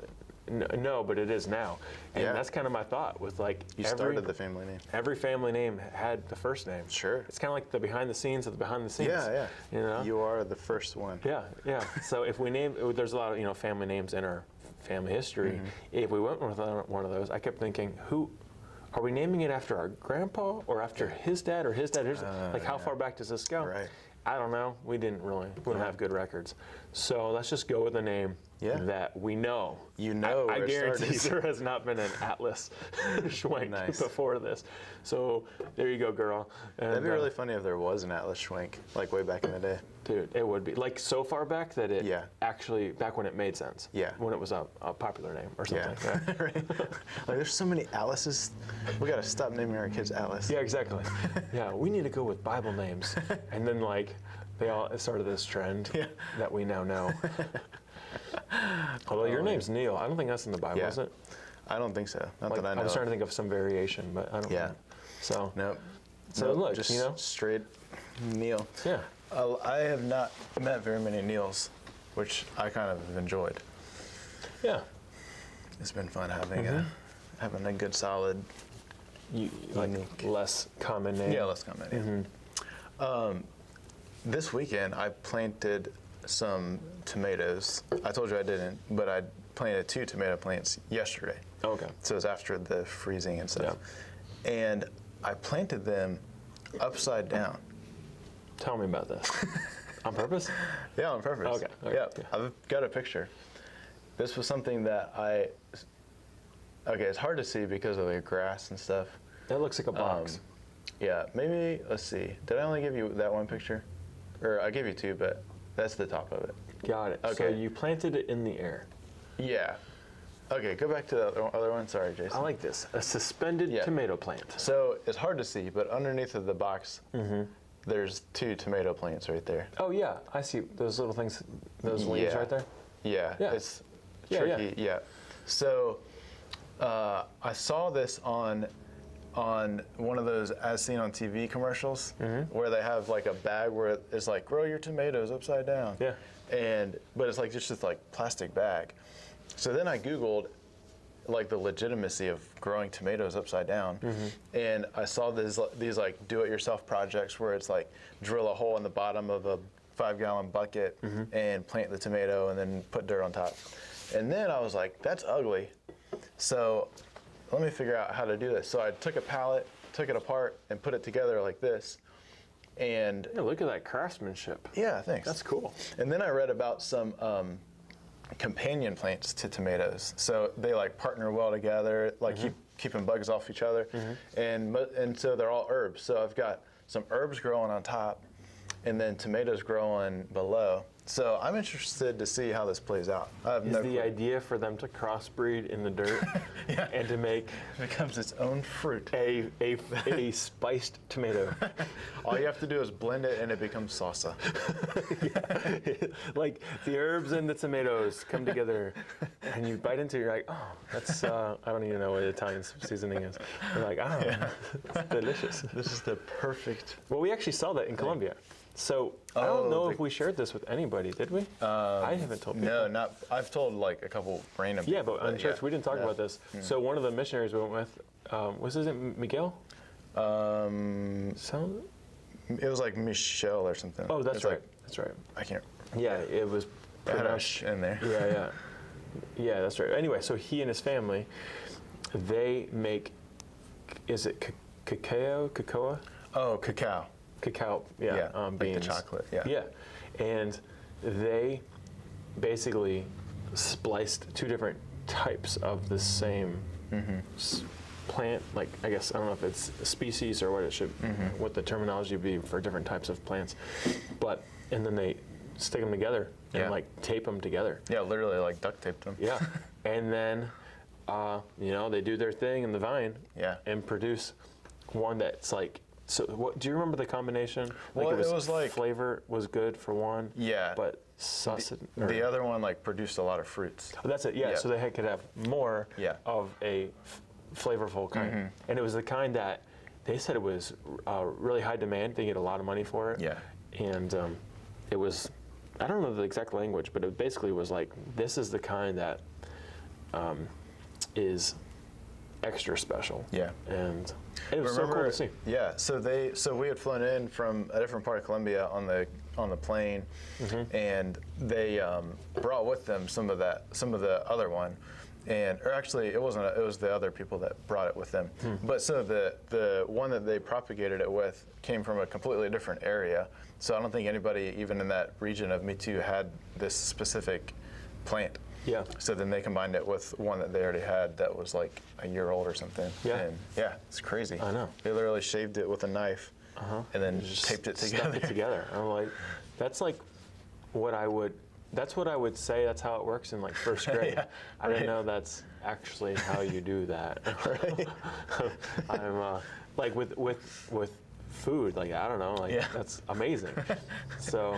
[SPEAKER 1] no, but it is now. And that's kind of my thought with, like,
[SPEAKER 2] you started the family name.
[SPEAKER 1] Every family name had the first name.
[SPEAKER 2] Sure.
[SPEAKER 1] It's kind of like the behind the scenes of the behind the scenes.
[SPEAKER 2] Yeah.
[SPEAKER 1] You know?
[SPEAKER 2] You are the first one.
[SPEAKER 1] Yeah. So if we name, there's a lot of family names in our family history. If we went with one of those, I kept thinking, who are we naming it after? Our grandpa or after his dad or his dad? Like, how far back does this go?
[SPEAKER 2] Right.
[SPEAKER 1] I don't know. We didn't have good records. So let's just go with a name that we know. I guarantee there has not been an Atlas Schwenk before this. So there you go, girl. And,
[SPEAKER 2] that'd be really funny if there was an Atlas Schwenk, like way back in the day.
[SPEAKER 1] Dude, it would be. Like, so far back that it actually, back when it made sense.
[SPEAKER 2] Yeah.
[SPEAKER 1] When it was a popular name or something.
[SPEAKER 2] Yeah. Right. Like, there's so many Atlases. We got to stop naming our kids Atlas.
[SPEAKER 1] Yeah, exactly. Yeah, we need to go with Bible names. And then, like, they all started this trend that we now know. Although your name's Neil. I don't think that's in the Bible, is it?
[SPEAKER 2] I don't think so. Not
[SPEAKER 1] Like,
[SPEAKER 2] that I know.
[SPEAKER 1] I was trying to think of some variation, but I don't know. So,
[SPEAKER 2] Nope.
[SPEAKER 1] So look,
[SPEAKER 2] just straight Neil.
[SPEAKER 1] Yeah.
[SPEAKER 2] I have not met very many Neils, which I kind of have enjoyed.
[SPEAKER 1] Yeah.
[SPEAKER 2] It's been fun having a good solid,
[SPEAKER 1] Like less common name.
[SPEAKER 2] Yeah, less common name. This weekend I planted some tomatoes. I told you I didn't, but I planted 2 tomato plants yesterday.
[SPEAKER 1] Okay.
[SPEAKER 2] So it's after the freezing and stuff. And I planted them upside down.
[SPEAKER 1] Tell me about this. On purpose?
[SPEAKER 2] Yeah, on purpose.
[SPEAKER 1] Okay.
[SPEAKER 2] Yeah, I've got a picture. This was something that okay, it's hard to see because of the grass and stuff.
[SPEAKER 1] That looks like a box.
[SPEAKER 2] Yeah, maybe, let's see. Did I only give you that one picture? Or I gave you 2, but that's the top of it.
[SPEAKER 1] Got it.
[SPEAKER 2] Okay.
[SPEAKER 1] So you planted it in the air.
[SPEAKER 2] Yeah. Okay, go back to the other one. Sorry, Jason.
[SPEAKER 1] I like this. A suspended tomato plant.
[SPEAKER 2] So it's hard to see, but underneath of the box, there's 2 tomato plants right there.
[SPEAKER 1] Oh, yeah. I see those little things, those leaves right there.
[SPEAKER 2] Yeah,
[SPEAKER 1] Yeah.
[SPEAKER 2] it's tricky. Yeah. So I saw this on one of those as seen on TV commercials where they have like a bag where it's like grow your tomatoes upside down.
[SPEAKER 1] Yeah.
[SPEAKER 2] But it's like just this like plastic bag. So then I Googled like the legitimacy of growing tomatoes upside down, and I saw these like do-it-yourself projects where it's like drill a hole in the bottom of a 5-gallon bucket and plant the tomato and then put dirt on top. And then I was like, that's ugly. So let me figure out how to do this. So I took a pallet, took it apart, and put it together like this. And
[SPEAKER 1] Yeah, look at that craftsmanship.
[SPEAKER 2] yeah, thanks.
[SPEAKER 1] That's cool.
[SPEAKER 2] And then I read about some companion plants to tomatoes. So they like partner well together, like keeping bugs off each other. And so they're all herbs. So I've got some herbs growing on top and then tomatoes growing below. So I'm interested to see how this plays out. I have
[SPEAKER 1] Is
[SPEAKER 2] no
[SPEAKER 1] the
[SPEAKER 2] clue.
[SPEAKER 1] idea for them to crossbreed in the dirt and to make
[SPEAKER 2] It becomes its own fruit.
[SPEAKER 1] a spiced tomato?
[SPEAKER 2] All you have to do is blend it and it becomes salsa.
[SPEAKER 1] Like the herbs and the tomatoes come together, and you bite into it, you're like, oh, that's, I don't even know what Italian seasoning is. You're like, oh, it's delicious.
[SPEAKER 2] This is the perfect.
[SPEAKER 1] Well, we actually saw that in Colombia. So I don't know if we shared this with anybody, did we? I haven't told people.
[SPEAKER 2] No, not. I've told like a couple random.
[SPEAKER 1] Yeah,
[SPEAKER 2] people,
[SPEAKER 1] but in church we didn't talk about this. So one of the missionaries we went with, was his name Miguel? Sound?
[SPEAKER 2] It was like Michelle or something.
[SPEAKER 1] Oh, that's
[SPEAKER 2] It's
[SPEAKER 1] right.
[SPEAKER 2] like-
[SPEAKER 1] That's right.
[SPEAKER 2] I can't.
[SPEAKER 1] Yeah, it was
[SPEAKER 2] It had a
[SPEAKER 1] pronounced.
[SPEAKER 2] sh in there.
[SPEAKER 1] Yeah, that's right. Anyway, so he and his family, they make, is it cocoa?
[SPEAKER 2] Oh, cacao.
[SPEAKER 1] Cacao,
[SPEAKER 2] Yeah, like the
[SPEAKER 1] beans.
[SPEAKER 2] chocolate, yeah.
[SPEAKER 1] Yeah, and they basically spliced 2 different types of the same plant. Like, I guess, I don't know if it's a species or what it should, what the terminology would be for different types of plants. But, and then they stick them together and
[SPEAKER 2] Yeah.
[SPEAKER 1] like tape them together.
[SPEAKER 2] Yeah, literally like duct taped them.
[SPEAKER 1] Yeah, and then, they do their thing in the vine.
[SPEAKER 2] Yeah.
[SPEAKER 1] And produce one that's like. So, what do you remember the combination?
[SPEAKER 2] Well, it was like
[SPEAKER 1] flavor was good for one.
[SPEAKER 2] Yeah.
[SPEAKER 1] But sausage.
[SPEAKER 2] The other one like produced a lot of fruits.
[SPEAKER 1] Oh, that's it. Yeah.
[SPEAKER 2] Yeah.
[SPEAKER 1] So they could have more
[SPEAKER 2] Yeah.
[SPEAKER 1] of a flavorful kind, and it was the kind that they said it was really high demand. They get a lot of money for it.
[SPEAKER 2] Yeah.
[SPEAKER 1] And it was, I don't know the exact language, but it basically was like, this is the kind that is extra special.
[SPEAKER 2] Yeah.
[SPEAKER 1] And it was so cool to see.
[SPEAKER 2] Yeah, so we had flown in from a different part of Colombia on the plane, and they brought with them some of the other one, or actually it wasn't. It was the other people that brought it with them. But so the one that they propagated it with came from a completely different area. So I don't think anybody even in that region of Me Too had this specific plant.
[SPEAKER 1] Yeah.
[SPEAKER 2] So then they combined it with one that they already had that was like a year old or something.
[SPEAKER 1] Yeah.
[SPEAKER 2] And yeah, it's crazy.
[SPEAKER 1] I know.
[SPEAKER 2] They literally shaved it with a knife and then just taped it together.
[SPEAKER 1] Stuck it together. I'm like, that's like what I would. That's what I would say. That's how it works in like first grade.
[SPEAKER 2] Yeah,
[SPEAKER 1] I didn't know that's actually how you do that. I'm like with food. Like I don't know. Like that's amazing. So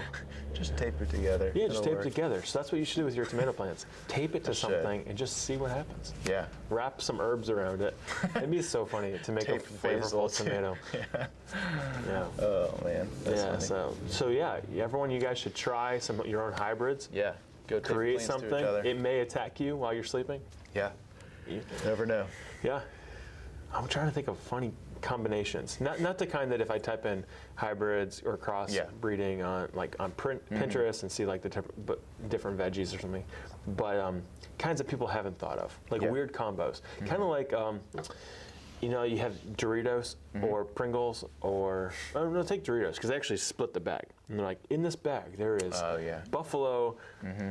[SPEAKER 2] Just tape it together.
[SPEAKER 1] yeah, just
[SPEAKER 2] It'll
[SPEAKER 1] tape
[SPEAKER 2] work.
[SPEAKER 1] it together. So that's what you should do with your tomato plants. Tape it to something and just see what happens.
[SPEAKER 2] Yeah.
[SPEAKER 1] Wrap some herbs around it. It'd be so funny to make
[SPEAKER 2] Tape
[SPEAKER 1] a
[SPEAKER 2] basil,
[SPEAKER 1] flavorful
[SPEAKER 2] too.
[SPEAKER 1] tomato. Yeah.
[SPEAKER 2] Oh man. That's
[SPEAKER 1] Yeah,
[SPEAKER 2] funny.
[SPEAKER 1] so yeah, everyone, you guys should try some your own hybrids.
[SPEAKER 2] Yeah. Go tape
[SPEAKER 1] Create
[SPEAKER 2] plants to each
[SPEAKER 1] something.
[SPEAKER 2] other.
[SPEAKER 1] It may attack you while you're sleeping.
[SPEAKER 2] Yeah. Never know.
[SPEAKER 1] Yeah. I'm trying to think of funny combinations, not the kind that if I type in hybrids or cross breeding on Pinterest and see like the different veggies or something, but kinds that people haven't thought of, like weird combos, kind of like you have Doritos or Pringles or no, take Doritos because they actually split the bag and they're like, in this bag there is buffalo,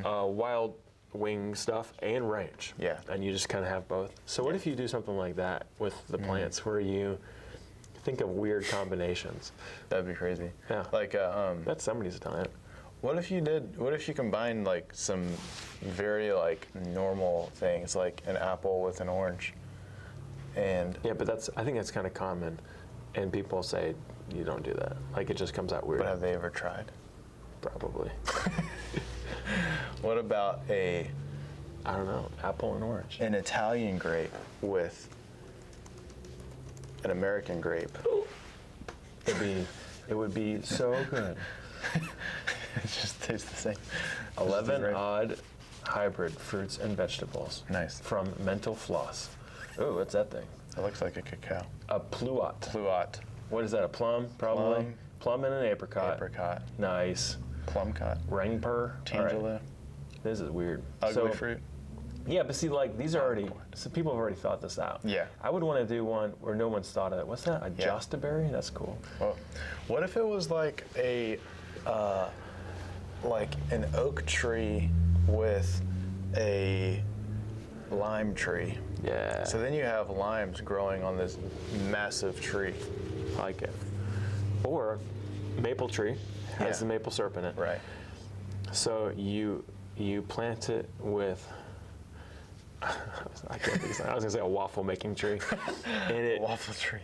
[SPEAKER 1] wild wing stuff and ranch, and you just kind of have both. So what if you do something like that with the plants, where you think of weird combinations?
[SPEAKER 2] That'd be crazy.
[SPEAKER 1] Yeah,
[SPEAKER 2] like
[SPEAKER 1] that's somebody's done it.
[SPEAKER 2] What if you combined like some very like normal things, like an apple with an orange? And
[SPEAKER 1] but I think that's kind of common, and people say you don't do that. Like it just comes out weird.
[SPEAKER 2] But have they ever tried?
[SPEAKER 1] Probably.
[SPEAKER 2] What about I
[SPEAKER 1] don't know, apple and orange?
[SPEAKER 2] An Italian grape with an American grape.
[SPEAKER 1] It would be so good.
[SPEAKER 2] It just tastes the same.
[SPEAKER 1] 11 odd hybrid fruits and vegetables.
[SPEAKER 2] Nice.
[SPEAKER 1] From Mental Floss. Oh, what's that thing?
[SPEAKER 2] It looks like a cacao.
[SPEAKER 1] A pluot.
[SPEAKER 2] Pluot.
[SPEAKER 1] What is that, a plum? Probably. Plum and an apricot.
[SPEAKER 2] Apricot.
[SPEAKER 1] Nice.
[SPEAKER 2] Plumcot.
[SPEAKER 1] Rangpur.
[SPEAKER 2] Tangela.
[SPEAKER 1] Right. This is weird.
[SPEAKER 2] Ugly fruit.
[SPEAKER 1] Yeah, but see, like, these are already, so people have already thought this out.
[SPEAKER 2] Yeah.
[SPEAKER 1] I would want to do one where no one's thought of it. What's that? A jostaberry? That's cool.
[SPEAKER 2] Well, what if it was like like an oak tree with a lime tree?
[SPEAKER 1] Yeah.
[SPEAKER 2] So then you have limes growing on this massive tree.
[SPEAKER 1] I like it. Or maple tree has the maple syrup in it.
[SPEAKER 2] Right.
[SPEAKER 1] So you plant it with, I can't think of something. I was gonna say a waffle making tree. And
[SPEAKER 2] waffle tree.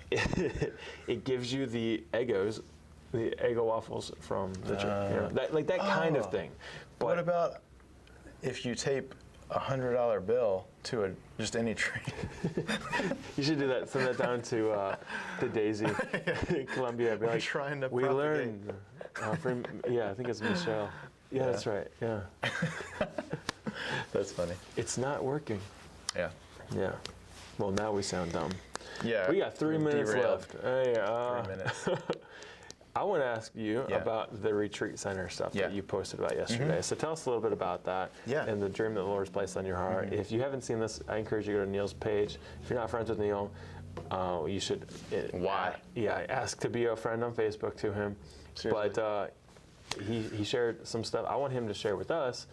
[SPEAKER 1] It gives you the Eggos, the Eggo waffles from the tree. That kind of thing. But
[SPEAKER 2] what about if you tape $100 bill to just any tree?
[SPEAKER 1] You should do that. Send that down to Daisy in Columbia. Be like,
[SPEAKER 2] trying to
[SPEAKER 1] we
[SPEAKER 2] propagate.
[SPEAKER 1] learned from, I think it's Michelle. Yeah, that's right. Yeah.
[SPEAKER 2] That's funny.
[SPEAKER 1] It's not working.
[SPEAKER 2] Yeah.
[SPEAKER 1] Yeah. Well, now we sound dumb.
[SPEAKER 2] Yeah.
[SPEAKER 1] We got 3 minutes left. Hey,
[SPEAKER 2] 3 minutes.
[SPEAKER 1] I want to ask you about the retreat center stuff that you posted about yesterday. So tell us a little bit about that and the dream that the Lord's placed on your heart. If you haven't seen this, I encourage you to go to Neil's page. If you're not friends with Neil, you should.
[SPEAKER 2] Why?
[SPEAKER 1] Ask to be a friend on Facebook to him.
[SPEAKER 2] Seriously.
[SPEAKER 1] But he shared some stuff. I want him to share with us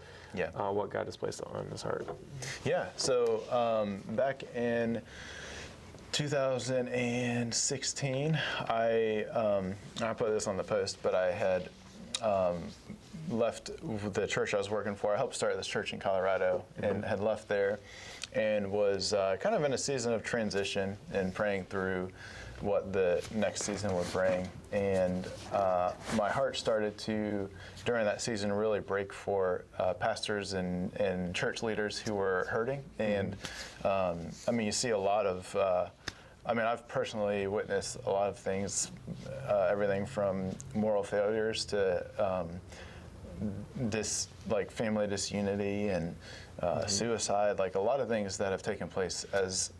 [SPEAKER 1] what God has placed on his heart.
[SPEAKER 2] Yeah. So back in 2016, I put this on the post, but I had left the church I was working for. I helped start this church in Colorado and had left there and was kind of in a season of transition and praying through what the next season would bring. And my heart started to, during that season, really break for pastors and church leaders who were hurting. And you see a lot of, I've personally witnessed a lot of things, everything from moral failures to family disunity and suicide, like a lot of things that have taken place as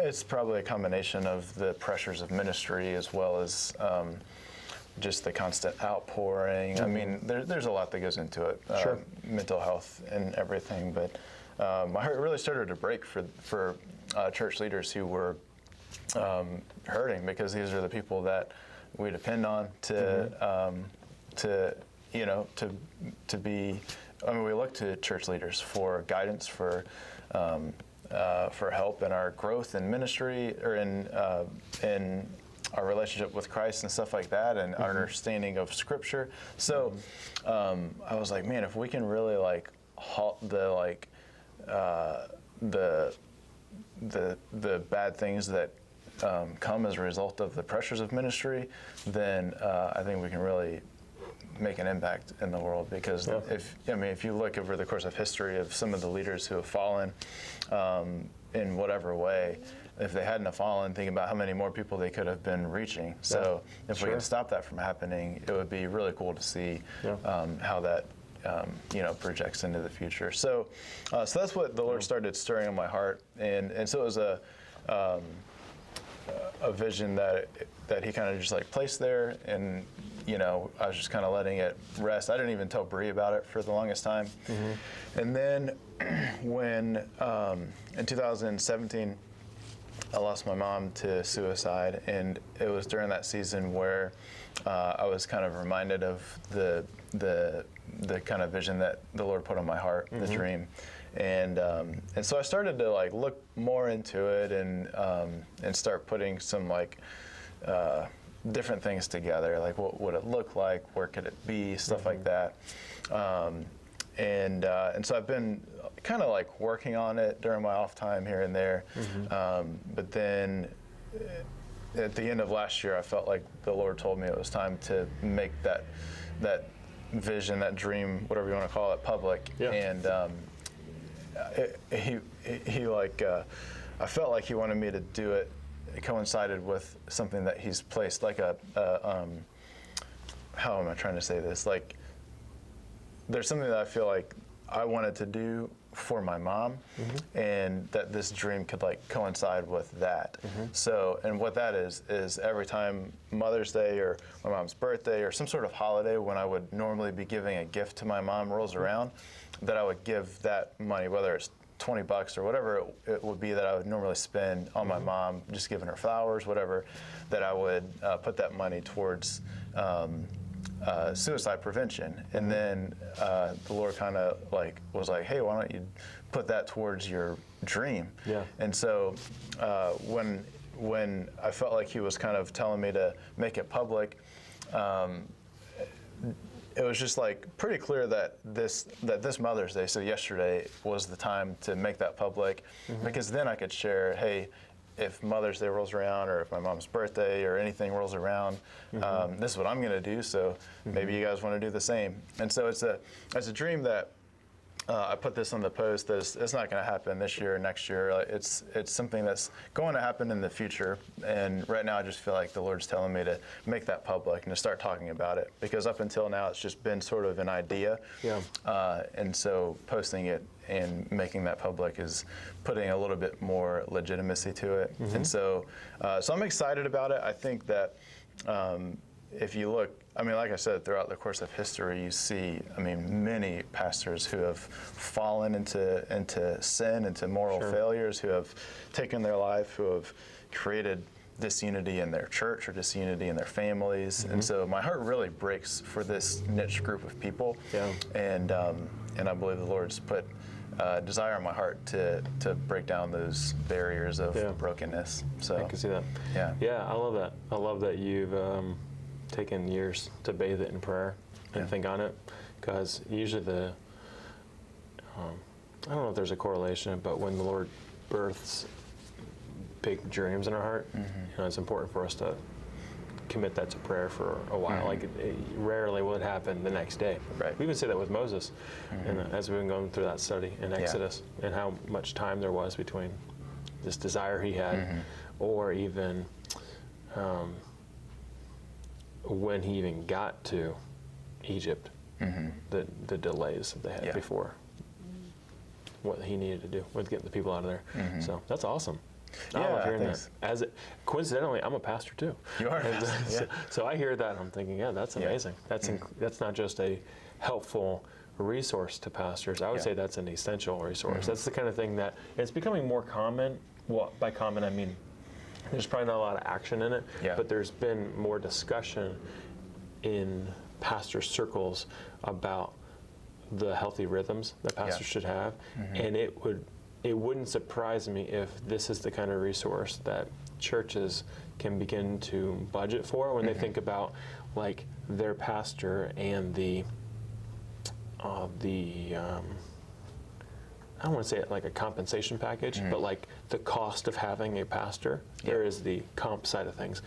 [SPEAKER 2] it's probably a combination of the pressures of ministry as well as just the constant outpouring. There's a lot that goes into it, mental health and everything, but my heart really started to break for church leaders who were hurting, because these are the people that we depend on to be. We look to church leaders for guidance, for help in our growth in ministry or in our relationship with Christ and stuff like that, and our understanding of Scripture. So I was like, man, if we can really halt the bad things that come as a result of the pressures of ministry, then I think we can really make an impact in the world. Because if you look over the course of history of some of the leaders who have fallen in whatever way, if they hadn't have fallen, think about how many more people they could have been reaching. So if we can stop that from happening, it would be really cool to see how that projects into the future. So that's what the Lord started stirring in my heart, and so it was a vision that he kind of just like placed there, and I was just kind of letting it rest. I didn't even tell Bree about it for the longest time. And then when in 2017 I lost my mom to suicide, and it was during that season where I was kind of reminded of the kind of vision that the Lord put on my heart, the dream, and so I started to like look more into it and start putting some like different things together, like what would it look like, where could it be, stuff like that. And so I've been kind of like working on it during my off time here and there. But then at the end of last year, I felt like the Lord told me it was time to make that vision, that dream, whatever you want to call it, public.
[SPEAKER 1] Yeah.
[SPEAKER 2] And he like, I felt like he wanted me to do it. It coincided with something that he's placed, like how am I trying to say this? Like, there's something that I feel like I wanted to do for my mom, and that this dream could like coincide with that. So, and what that is every time Mother's Day or my mom's birthday or some sort of holiday when I would normally be giving a gift to my mom rolls around, that I would give that money, whether it's $20 or whatever it would be that I would normally spend on my mom, just giving her flowers, whatever, that I would put that money towards suicide prevention. And then the Lord kind of like was like, hey, why don't you put that towards your dream?
[SPEAKER 1] Yeah.
[SPEAKER 2] And so when I felt like he was kind of telling me to make it public, it was just like pretty clear that this Mother's Day, so yesterday, was the time to make that public, because then I could share, hey, if Mother's Day rolls around, or if my mom's birthday or anything rolls around, this is what I'm going to do. So maybe you guys want to do the same. And so it's a dream that I put this on the post. That it's not going to happen this year or next year. It's something that's going to happen in the future. And right now, I just feel like the Lord's telling me to make that public and to start talking about it, because up until now, it's just been sort of an idea.
[SPEAKER 1] Yeah.
[SPEAKER 2] And so posting it and making that public is putting a little bit more legitimacy to it. And so I'm excited about it. I think that if you look, I mean, like I said, throughout the course of history, you see, I mean, many pastors who have fallen into sin, into moral failures, who have taken their life, who have created disunity in their church or disunity in their families. And so my heart really breaks for this niche group of people. Yeah. And I believe the Lord's put desire in my heart to break down those barriers of brokenness. So
[SPEAKER 1] I can see that.
[SPEAKER 2] Yeah.
[SPEAKER 1] Yeah, I love that. I love that you've taken years to bathe it in prayer and think on it, because usually I don't know if there's a correlation, but when the Lord births big dreams in our heart, it's important for us to commit that to prayer for a while. Like rarely will it happen the next day.
[SPEAKER 2] Right.
[SPEAKER 1] We even say that with Moses, and as we've been going through that study in Exodus, and how much time there was between this desire he had, or even when he even got to Egypt, the delays that they had before what he needed to do with getting the people out of there. So that's awesome. I love hearing that. Coincidentally, I'm a pastor too.
[SPEAKER 2] You are.
[SPEAKER 1] So I hear that and I'm thinking, that's amazing. That's not just a helpful resource to pastors. I would say that's an essential resource. That's the kind of thing that it's becoming more common. Well, by common I mean there's probably not a lot of action in it, but there's been more discussion in pastor circles about the healthy rhythms that pastors should have, and it wouldn't surprise me if this is the kind of resource that churches can begin to budget for when they think about like their pastor and the I don't want to say it like a compensation package, but like the cost of having a pastor. There is the comp side of things,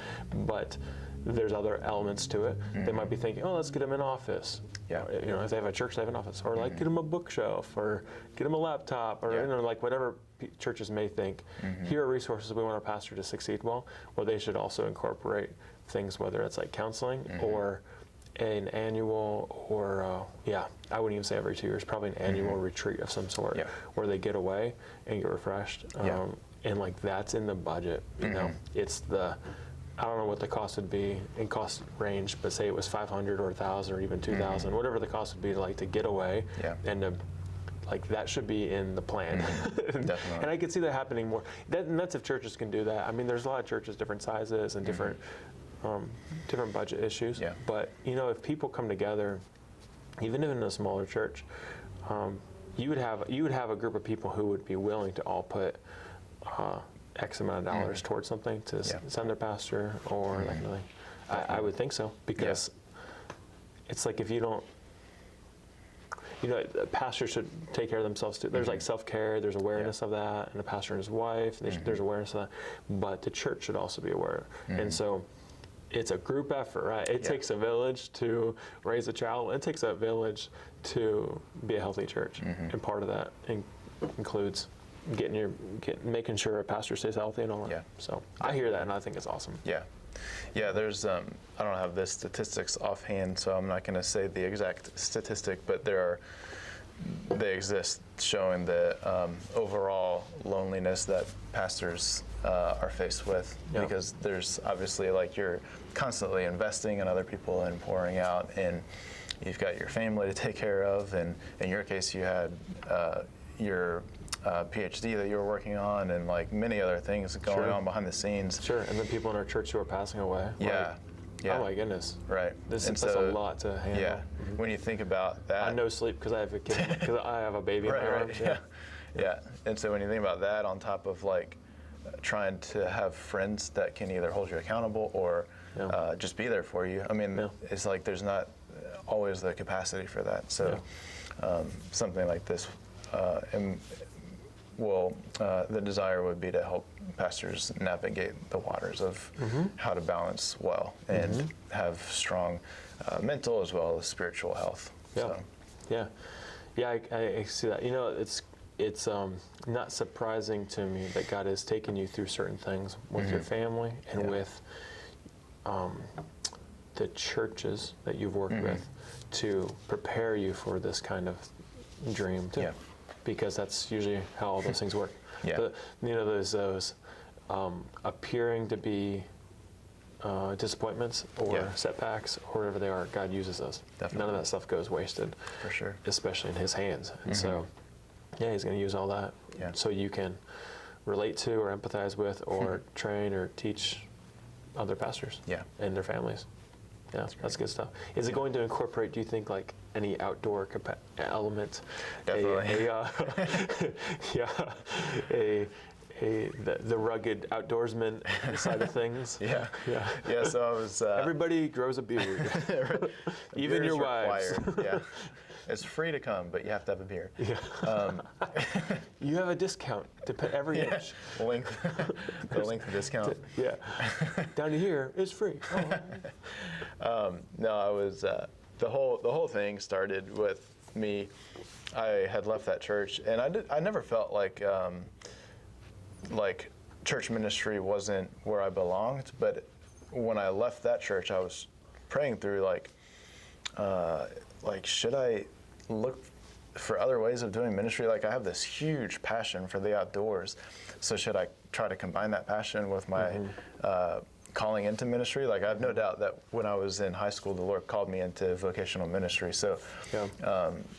[SPEAKER 1] but there's other elements to it. They might be thinking, let's get them an office. If they have a church, they have an office, or like get them a bookshelf, or get them a laptop, or like whatever churches may think. Here are resources we want our pastor to succeed well. Well, they should also incorporate things, whether it's like counseling or an annual, or I wouldn't even say every 2 years, probably an annual retreat of some sort, where they get away and get refreshed. and like that's in the budget, you know, it's the, I don't know what the cost would be in cost range, but say it was 500 or 1,000 or even 2,000, whatever the cost would be to like to get away, and to, like that should be in the plan.
[SPEAKER 2] Definitely.
[SPEAKER 1] And I could see that happening more. And that's if churches can do that. I mean, there's a lot of churches, different sizes and different budget issues.
[SPEAKER 2] Yeah.
[SPEAKER 1] But you know, if people come together, even in a smaller church, you would have a group of people who would be willing to all put X amount of dollars towards something to send their pastor or that kind of thing. I would think so, because it's like if you don't, you know, pastors should take care of themselves too. There's like self-care, there's awareness of that, and a pastor and his wife, there's awareness of that, but the church should also be aware. And so it's a group effort, right? It takes a village to raise a child. It takes a village to be a healthy church, and part of that includes making sure a pastor stays healthy and all that. So I hear that, and I think it's awesome.
[SPEAKER 2] Yeah, there's, I don't have the statistics offhand, so I'm not going to say the exact statistic, but they exist showing the overall loneliness that pastors are faced with, because there's obviously, like, you're constantly investing in other people and pouring out, and you've got your family to take care of, and in your case you had your PhD that you were working on, and like many other things going on behind the scenes.
[SPEAKER 1] Sure, and then people in our church who are passing away. Oh my goodness.
[SPEAKER 2] Right.
[SPEAKER 1] That's a lot to handle.
[SPEAKER 2] Yeah. When you think about that.
[SPEAKER 1] I no sleep because I have a kid, because I have a baby in my arms.
[SPEAKER 2] Yeah. And so when you think about that, on top of like trying to have friends that can either hold you accountable or just be there for you. I mean, it's like there's not always the capacity for that. So something like this, the desire would be to help pastors navigate the waters of how to balance well and have strong mental as well as spiritual health.
[SPEAKER 1] I see that. You know, it's not surprising to me that God has taken you through certain things with your family and with the churches that you've worked with to prepare you for this kind of dream too. Because that's usually how all those things work. You know, there's those appearing to be disappointments or setbacks or whatever they are. God uses those.
[SPEAKER 2] Definitely.
[SPEAKER 1] None of that stuff goes wasted.
[SPEAKER 2] For sure.
[SPEAKER 1] Especially in His hands. And so, He's going to use all that so you can relate to or empathize with or train or teach other pastors and their families. Yeah, that's good stuff. Is it going to incorporate, do you think, like any outdoor element?
[SPEAKER 2] Definitely.
[SPEAKER 1] The rugged outdoorsman side of things.
[SPEAKER 2] Yeah. So I was.
[SPEAKER 1] Everybody grows a beard, even your wives.
[SPEAKER 2] It's free to come, but you have to have a beard.
[SPEAKER 1] You have a discount to pay every inch.
[SPEAKER 2] The length discount.
[SPEAKER 1] Down to here is free.
[SPEAKER 2] No, I was. The whole thing started with me. I had left that church, and I never felt like church ministry wasn't where I belonged. But when I left that church, I was praying through like should I look for other ways of doing ministry? Like, I have this huge passion for the outdoors, so should I try to combine that passion with my calling into ministry? Like, I have no doubt that when I was in high school, the Lord called me into vocational ministry. So,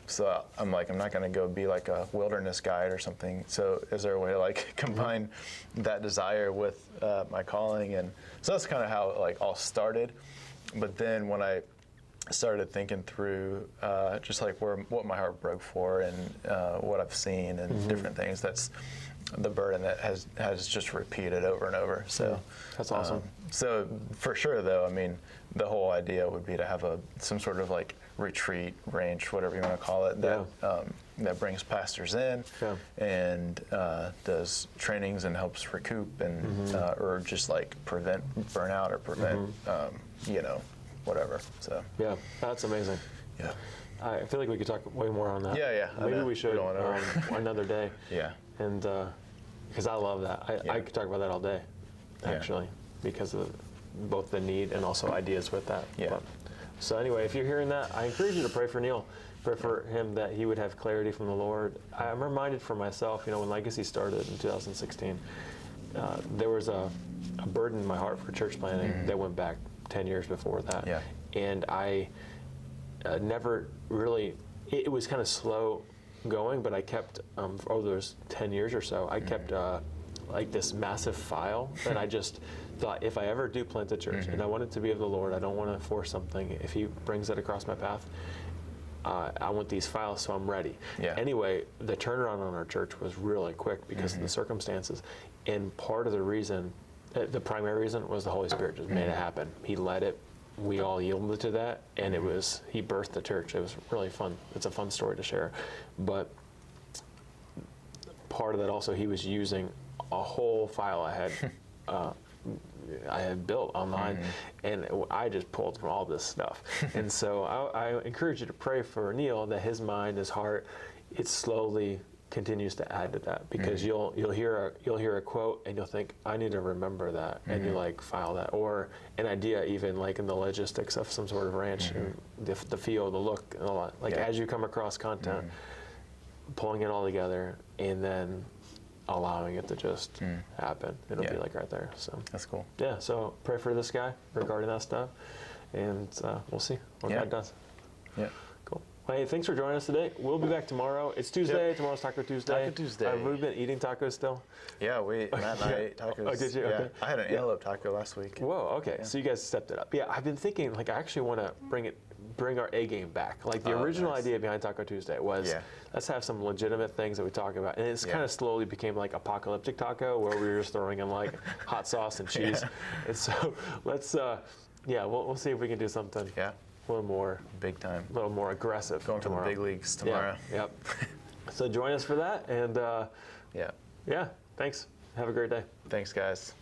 [SPEAKER 2] so I'm like, I'm not going to go be like a wilderness guide or something. So is there a way to like combine that desire with my calling? And so that's kind of how it like all started. But then when I started thinking through just like what my heart broke for and what I've seen and different things, that's the burden that has just repeated over and over. So
[SPEAKER 1] that's awesome.
[SPEAKER 2] So for sure, though, I mean, the whole idea would be to have some sort of like retreat range, whatever you want to call it, that brings pastors in and does trainings and helps recoup and or just like prevent burnout or prevent whatever. So
[SPEAKER 1] that's amazing. I feel like we could talk way more on that.
[SPEAKER 2] Maybe
[SPEAKER 1] we should another day. And because I love that. I could talk about that all day, actually, because of both the need and also ideas with that. So anyway, if you're hearing that, I encourage you to pray for Neil. Pray for him that he would have clarity from the Lord. I'm reminded for myself, when Legacy started in 2016, there was a burden in my heart for church planting that went back 10 years before that.
[SPEAKER 2] Yeah.
[SPEAKER 1] And I never really, it was kind of slow going, but I kept, over those 10 years or so, I kept like this massive file that I just thought, if I ever do plant a church and I want it to be of the Lord, I don't want to force something. If he brings it across my path, I want these files so I'm ready.
[SPEAKER 2] Yeah.
[SPEAKER 1] Anyway, the turnaround on our church was really quick because of the circumstances. And part of the reason, the primary reason, was the Holy Spirit just made it happen. He led it. We all yielded to that, and he birthed the church. It was really fun. It's a fun story to share. But part of that also, he was using a whole file I had built online, and I just pulled from all this stuff. And so I encourage you to pray for Neil, that his mind, his heart, it slowly continues to add to that, because you'll hear a quote and you'll think, I need to remember that, and you file that, or an idea even in the logistics of some sort of ranch, and the feel, the look, and a lot. As you come across content, pulling it all together and then allowing it to just happen. It'll be right there. So
[SPEAKER 2] That's cool.
[SPEAKER 1] Yeah, so pray for this guy regarding that stuff, and we'll see what God does.
[SPEAKER 2] Yeah.
[SPEAKER 1] Cool. Hey, thanks for joining us today. We'll be back tomorrow. It's Tuesday. Tomorrow's Taco Tuesday.
[SPEAKER 2] Taco Tuesday.
[SPEAKER 1] Have we been eating tacos still?
[SPEAKER 2] Yeah, Matt and I ate tacos.
[SPEAKER 1] Oh, did you?
[SPEAKER 2] Yeah.
[SPEAKER 1] Okay.
[SPEAKER 2] I had an antelope taco last week.
[SPEAKER 1] Whoa, okay. So you guys stepped it up. Yeah, I've been thinking, I actually want to bring our A game back. The original idea behind Taco Tuesday was, let's have some legitimate things that we talk about. And it's kind of slowly became apocalyptic taco, where we were just throwing in hot sauce and cheese. And so let's, we'll see if we can do something.
[SPEAKER 2] Yeah.
[SPEAKER 1] A little more
[SPEAKER 2] big time.
[SPEAKER 1] A little more aggressive.
[SPEAKER 2] Going
[SPEAKER 1] tomorrow.
[SPEAKER 2] for the big leagues tomorrow.
[SPEAKER 1] Yeah. Yep. So join us for that, and
[SPEAKER 2] yeah.
[SPEAKER 1] thanks. Have a great day.
[SPEAKER 2] Thanks, guys.